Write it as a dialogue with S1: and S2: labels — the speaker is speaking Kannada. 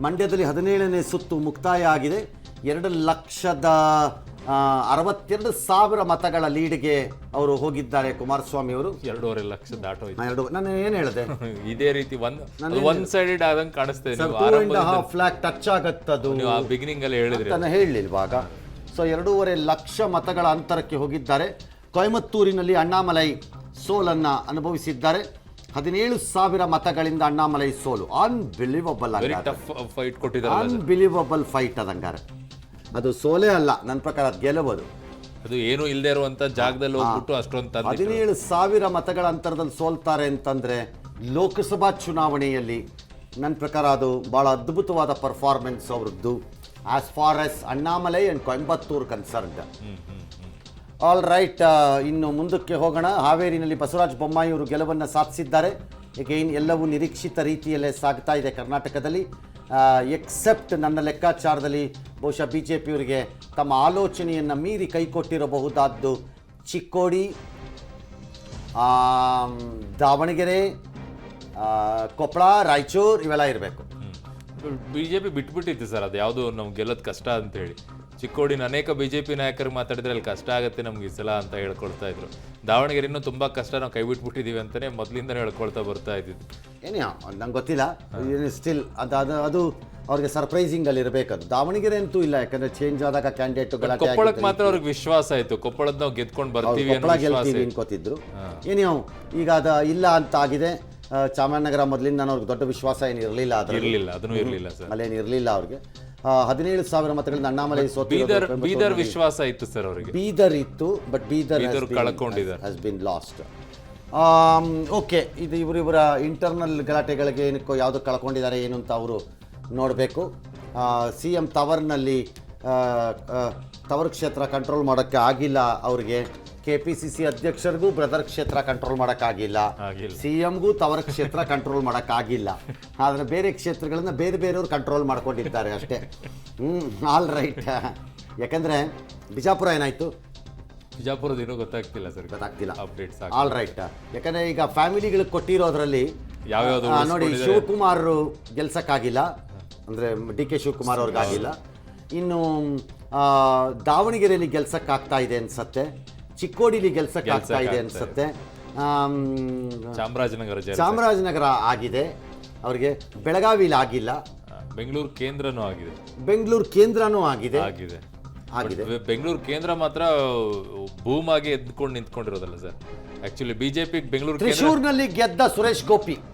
S1: ಮಂಡ್ಯದಲ್ಲಿ 17ನೇ ಸುತ್ತು ಮುಕ್ತಾಯ ಆಗಿದೆ. 2,62,000 ಮತಗಳ ಲೀಡ್ಗೆ ಅವರು ಹೋಗಿದ್ದಾರೆ ಕುಮಾರಸ್ವಾಮಿ ಅವರು.
S2: 2.5 ಲಕ್ಷ ದಾಟೋಯ್ತು.
S1: ನಾನು ಏನು ಹೇಳಿದೆ,
S2: ಇದೇ ರೀತಿ ಒನ್ ಸೈಡೆಡ್ ಆದಂಗೆ ಕಾಣಿಸ್ತದೆ.
S1: 2.5 lakh ಟಚ್ ಆಗತ್ತದು
S2: ನೀವು ಬಿಗಿನಿಂಗ್ ಅಲ್ಲಿ ಹೇಳಿದ್ರಿ,
S1: ನಾನು ಹೇಳಲಿಲ್ವಾಗ. ಸೊ 2.5 ಲಕ್ಷ ಮತಗಳ ಅಂತರಕ್ಕೆ ಹೋಗಿದ್ದಾರೆ. ಕೊಯಮತ್ತೂರಿನಲ್ಲಿ ಅಣ್ಣಾಮಲೈ ಸೋಲನ್ನು ಅನುಭವಿಸಿದ್ದಾರೆ. 17,000 ಮತಗಳಿಂದ ಅಣ್ಣಾಮಲೈ ಸೋಲು. ಅನ್ಬಿಲೀವಬಲ್
S2: ಫೈಟ್ ಕೊಟ್ಟಿದ್ದಾರೆ.
S1: ಅನ್ಬಿಲೀವಬಲ್ ಫೈಟ್ ಅದಂಗಾರೆ. ಅದು ಸೋಲೇ ಅಲ್ಲ, ನನ್ನ ಪ್ರಕಾರ ಅದು ಗೆಲುವುದು.
S2: ಅದು ಏನು ಇಲ್ಲದೆ ಇರುವಂತ ಜಾಗದಲ್ಲಿ ಹೋಗ್ಬಿಟ್ಟು ಅಷ್ಟೊಂದು
S1: 17,000 ಮತಗಳ ಅಂತರದಲ್ಲಿ ಸೋಲ್ತಾರೆ ಅಂತಂದ್ರೆ ಲೋಕಸಭಾ ಚುನಾವಣೆಯಲ್ಲಿ ನನ್ನ ಪ್ರಕಾರ ಅದು ಬಹಳ ಅದ್ಭುತವಾದ ಪರ್ಫಾರ್ಮೆನ್ಸ್ ಅವ್ರದ್ದು as far as Annamalai and Coimbatore concerned. All right, ಇನ್ನು ಮುಂದಕ್ಕೆ ಹೋಗೋಣ. ಹಾವೇರಿನಲ್ಲಿ ಬಸವರಾಜ ಬೊಮ್ಮಾಯಿ ಅವರು ಗೆಲುವನ್ನು ಸಾಧಿಸಿದ್ದಾರೆ. ಏಕೆನ್ ಎಲ್ಲವೂ ನಿರೀಕ್ಷಿತ ರೀತಿಯಲ್ಲೇ ಸಾಗ್ತಾ ಇದೆ ಕರ್ನಾಟಕದಲ್ಲಿ. ಎಕ್ಸೆಪ್ಟ್ ನನ್ನ ಲೆಕ್ಕಾಚಾರದಲ್ಲಿ ಬಹುಶಃ BJPಯವರಿಗೆ ತಮ್ಮ ಆಲೋಚನೆಯನ್ನು ಮೀರಿ ಕೈಕೊಟ್ಟಿರಬಹುದಾದ್ದು ಚಿಕ್ಕೋಡಿ, ದಾವಣಗೆರೆ, ಕೊಪ್ಪಳ, ರಾಯಚೂರು ಇವೆಲ್ಲ ಇರಬೇಕು.
S2: ಬಿಜೆಪಿ ಬಿಟ್ಬಿಟ್ಟಿತ್ತು ಸರ್, ಅದು ಯಾವುದು ನಮ್ಗೆ ಗೆಲ್ಲೋದು ಕಷ್ಟ ಅಂತ ಹೇಳಿ. ಚಿಕ್ಕೋಡಿನ ಅನೇಕ ಬಿಜೆಪಿ ನಾಯಕರು ಮಾತಾಡಿದ್ರೆ ಅಲ್ಲಿ ಕಷ್ಟ ಆಗುತ್ತೆ ನಮ್ಗೆ ಈ ಸಲ ಅಂತ ಹೇಳ್ಕೊಳ್ತಾ ಇದ್ರು. ದಾವಣಗೆರೆ ಇನ್ನೂ ತುಂಬಾ ಕಷ್ಟ, ನಾವು ಕೈ ಬಿಟ್ಬಿಟ್ಟಿದೀವಿ ಅಂತಾನೆ ಮೊದಲಿಂದ ಹೇಳ್ಕೊಳ್ತಾ ಬರ್ತಾ ಇದ್ದಿದ್ದು.
S1: ಏನೇ ನಂಗೆ ಗೊತ್ತಿಲ್ಲ, ಸ್ಟಿಲ್ ಅದು ಅವ್ರಿಗೆ ಸರ್ಪ್ರೈಸಿಂಗ್ ಅಲ್ಲಿ ಇರಬೇಕದು. ದಾವಣಗೆರೆ ಅಂತೂ ಇಲ್ಲ, ಯಾಕಂದ್ರೆ ಚೇಂಜ್ ಆದಾಗ ಕ್ಯಾಂಡಿಡೇಟ್
S2: ಕೊಪ್ಪಳಕ್ಕೆ ಮಾತ್ರ ಅವ್ರಿಗೆ ವಿಶ್ವಾಸ ಆಯ್ತು, ಕೊಪ್ಪಳದ ನಾವು ಗೆದ್ಕೊಂಡು ಬರ್ತೀವಿ
S1: ಅನ್ಕೋತಿದ್ರು. ಏನೇ ಈಗ ಅದು ಇಲ್ಲ ಅಂತ ಆಗಿದೆ. ಚಾಮರಾಜನಗರ ಮೊದಲಿಂದ ಅವ್ರಿಗೆ ದೊಡ್ಡ ವಿಶ್ವಾಸ ಏನು ಇರಲಿಲ್ಲ,
S2: ಅದನ್ನು ಇರಲಿಲ್ಲ ಸರ್,
S1: ಅಲ್ಲೇನು ಇರಲಿಲ್ಲ ಅವ್ರಿಗೆ. 17,000 ಮತಗಳಿಂದ ಅಣ್ಣಾಮಲೈ
S2: ಬೀದರ್ ವಿಶ್ವಾಸ ಇತ್ತು ಸರ್ ಅವರಿಗೆ.
S1: ಬೀದರ್ ಇತ್ತು, but Bidar has been last. Okay, ಇದು ಇವರಿವರ ಇಂಟರ್ನಲ್ ಗಲಾಟೆಗಳಿಗೆ ಏನಕ್ಕೋ ಯಾವುದಕ್ಕೆ ಕಳ್ಕೊಂಡಿದ್ದಾರೆ ಏನು ಅಂತ ಅವರು ನೋಡಬೇಕು. CM ತವರ್ನಲ್ಲಿ ತವರ್ ಕ್ಷೇತ್ರ ಕಂಟ್ರೋಲ್ ಮಾಡೋಕ್ಕೆ ಆಗಿಲ್ಲ ಅವ್ರಿಗೆ. KPCC ಅಧ್ಯಕ್ಷರಿಗೂ ಬ್ರದರ್ ಕ್ಷೇತ್ರ ಕಂಟ್ರೋಲ್ ಮಾಡೋಕ್ಕಾಗಿಲ್ಲ. CMಗೂ ತವರ್ ಕ್ಷೇತ್ರ ಕಂಟ್ರೋಲ್ ಮಾಡೋಕ್ಕಾಗಿಲ್ಲ. ಆದರೆ ಬೇರೆ ಕ್ಷೇತ್ರಗಳನ್ನ ಬೇರೆಯವರು ಕಂಟ್ರೋಲ್ ಮಾಡ್ಕೊಂಡಿದ್ದಾರೆ ಅಷ್ಟೇ. All right. ಯಾಕಂದರೆ ಬಿಜಾಪುರ ಏನಾಯಿತು,
S2: ಬಿಜಾಪುರದ ಏನೋ ಗೊತ್ತಾಗ್ತಿಲ್ಲ ಸರ್,
S1: ಗೊತ್ತಾಗ್ತಿಲ್ಲ.
S2: Updates
S1: all right. ಯಾಕಂದರೆ ಈಗ ಫ್ಯಾಮಿಲಿಗಳಿಗೆ ಕೊಟ್ಟಿರೋದ್ರಲ್ಲಿ
S2: ಯಾವ್ಯಾವುದು
S1: ನೋಡಿ, ಶಿವಕುಮಾರ್ ಗೆಲ್ಸಕ್ಕಾಗಿಲ್ಲ, ಅಂದರೆ DK ಶಿವಕುಮಾರ್ ಅವ್ರಿಗಾಗಿಲ್ಲ. ಇನ್ನು ದಾವಣಗೆರೆಯಲ್ಲಿ ಗೆಲ್ಸಕ್ಕಾಗ್ತಾ ಇದೆ ಅನ್ಸತ್ತೆ, ಚಿಕ್ಕೋಡಿಲಿ ಗೆಲ್ಸಕ್ಕಾಗ್ತಾ ಇದೆ ಅನ್ಸತ್ತೆ, ಚಾಮರಾಜನಗರ ಆಗಿದೆ ಅವ್ರಿಗೆ, ಬೆಳಗಾವಿಲಿ ಆಗಿಲ್ಲ,
S2: ಬೆಂಗಳೂರು ಕೇಂದ್ರನೂ ಆಗಿದೆ. ಬೆಂಗಳೂರು ಕೇಂದ್ರ ಮಾತ್ರ ಬೂಮ್ ಆಗಿ ಎದ್ಕೊಂಡು ನಿಂತ್ಕೊಂಡಿರೋದಲ್ಲ ಸರ್. ಆಕ್ಚುಲಿ ಬಿಜೆಪಿ ಬೆಂಗಳೂರು
S1: ತ್ರಿಶೂರ್ನಲ್ಲಿ ಗೆದ್ದ ಸುರೇಶ್ ಗೋಪಿ